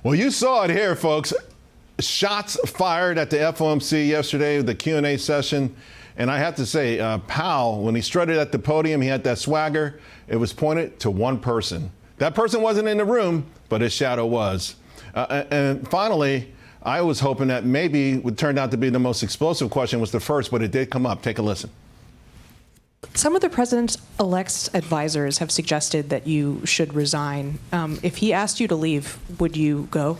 Well, you saw it here, folks. Shots fired at the FOMC yesterday, the Q&A session. And I have to say, Powell, when he strutted at the podium, he had that swagger. It was pointed to one person. That person wasn't in the room, but his shadow was. And finally, I was hoping that maybe what turned out to be the most explosive question was the first, but it did come up. Take a listen. Some of the president-elect's advisors have suggested that you should resign. If he asked you to leave, would you go?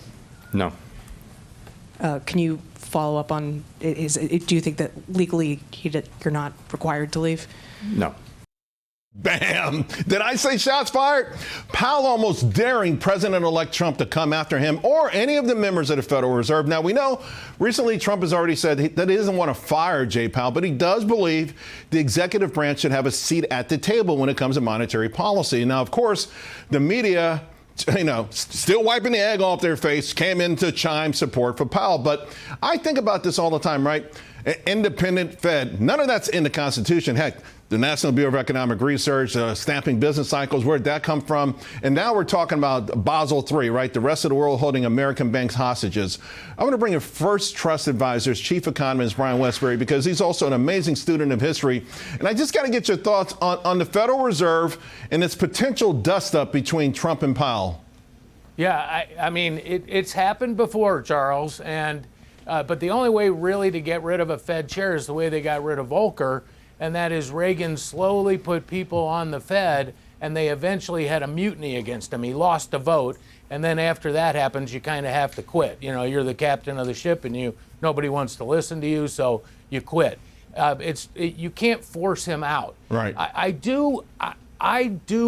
No. Can you follow up on, do you think that legally you're not required to leave? No. Bam! Did I say shots fired? Powell almost daring President-elect Trump to come after him or any of the members of the Federal Reserve. Now, we know recently Trump has already said that he doesn't want to fire Jay Powell, but he does believe the executive branch should have a seat at the table when it comes to monetary policy. Now, of course, the media, still wiping the egg off their face, came in to chime support for Powell. But I think about this all the time, right? Independent Fed, none of that's in the Constitution. Heck, the National Bureau of Economic Research, stamping business cycles, where'd that come from? And now we're talking about Basel III, right? The rest of the world holding American banks hostages. I want to bring in First Trust Advisors Chief Economist Brian Wesbury, because he's also an amazing student of history. And I just got to get your thoughts on the Federal Reserve and its potential dust-up between Trump and Powell. Yeah, I mean, it's happened before, Charles, but the only way really to get rid of a Fed chair is the way they got rid of Volcker, and that is Reagan slowly put people on the Fed, and they eventually had a mutiny against him. He lost a vote, and then after that happens, you kind of have to quit. You're the captain of the ship, and nobody wants to listen to you, so you quit. You can't force him out. Right. I do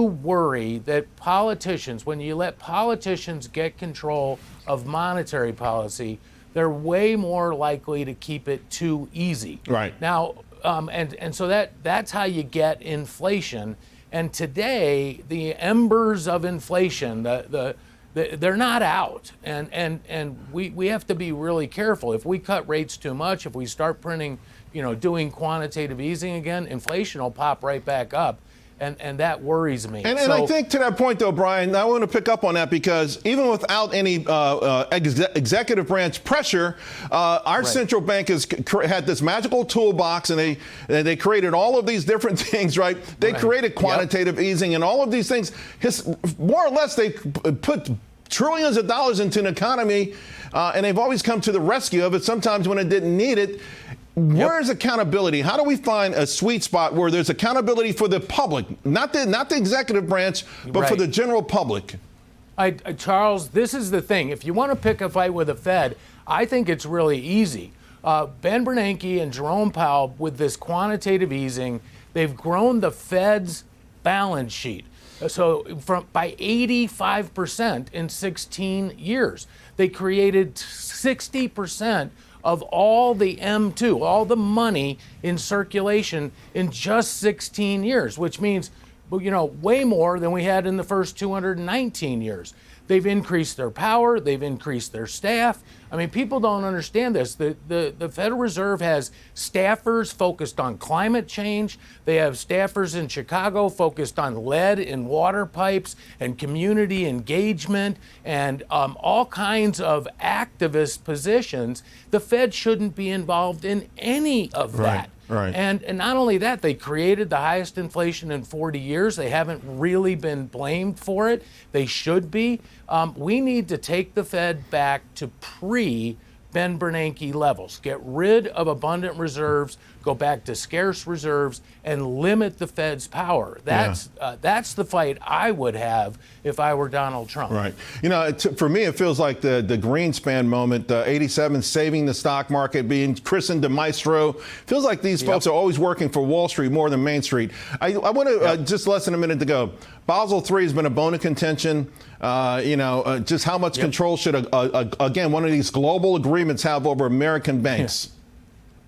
worry that politicians, when you let politicians get control of monetary policy, they're way more likely to keep it too easy. Right. Now, and so that's how you get inflation. And today, the embers of inflation, they're not out. And we have to be really careful. If we cut rates too much, if we start printing, doing quantitative easing again, inflation will pop right back up. And that worries me. And I think to that point, though, Brian, I want to pick up on that, because even without any executive branch pressure, our central bank has had this magical toolbox, and they created all of these different things, right? They created quantitative easing and all of these things. More or less, they put trillions of dollars into an economy, and they've always come to the rescue of it, sometimes when it didn't need it. Where is accountability? How do we find a sweet spot where there's accountability for the public, not the executive branch, but for the general public? Charles, this is the thing. If you want to pick a fight with the Fed, I think it's really easy. Ben Bernanke and Jerome Powell, with this quantitative easing, they've grown the Fed's balance sheet by 85% in 16 years. They created 60% of all the M2, all the money in circulation in just 16 years, which means, way more than we had in the first 219 years. They've increased their power. They've increased their staff. I mean, people don't understand this. The Federal Reserve has staffers focused on climate change. They have staffers in Chicago focused on lead in water pipes and community engagement and all kinds of activist positions. The Fed shouldn't be involved in any of that. Right. And not only that, they created the highest inflation in 40 years. They haven't really been blamed for it. They should be. We need to take the Fed back to pre-Ben Bernanke levels. Get rid of abundant reserves, go back to scarce reserves, and limit the Fed's power. That's the fight I would have if I were Donald Trump. Right. For me, it feels like the Greenspan moment, 87 saving the stock market, being christened the maestro. Feels like these folks are always working for Wall Street more than Main Street. I want to, just less than a minute to go. Basel III has been a bone of contention. Just how much control should, again, one of these global agreements have over American banks?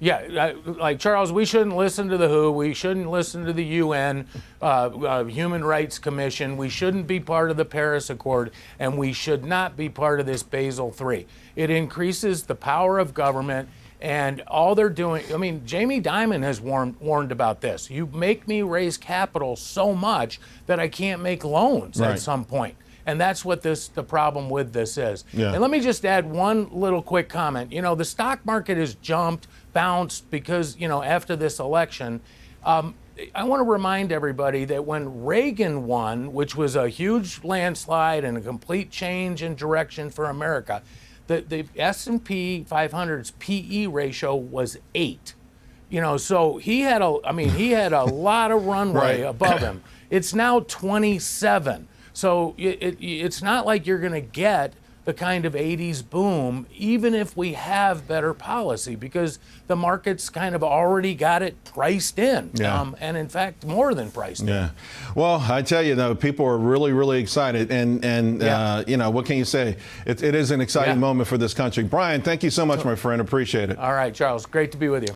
Yeah, like Charles, we shouldn't listen to the WHO. We shouldn't listen to the UN, Human Rights Commission. We shouldn't be part of the Paris Accord, and we should not be part of this Basel III. It increases the power of government, and all they're doing, Jamie Dimon has warned about this. You make me raise capital so much that I can't make loans at some point. And that's what the problem with this is. Yeah. And let me just add one little quick comment. You know, the stock market has jumped, bounced because, you know, after this election, I want to remind everybody that when Reagan won, which was a huge landslide and a complete change in direction for America, the S&P 500's PE ratio was 8. You know, so he had a lot of runway Right. above him. It's now 27. So it's not like you're going to get the kind of 80s boom, even if we have better policy, because the market's kind of already got it priced in. Yeah. And in fact, more than priced in. Yeah. Well, I tell you, though, people are really, really excited. And Yeah. you know, what can you say? It is an exciting Yeah. moment for this country. Brian, thank you so much, my friend. Appreciate it. All right, Charles, great to be with you.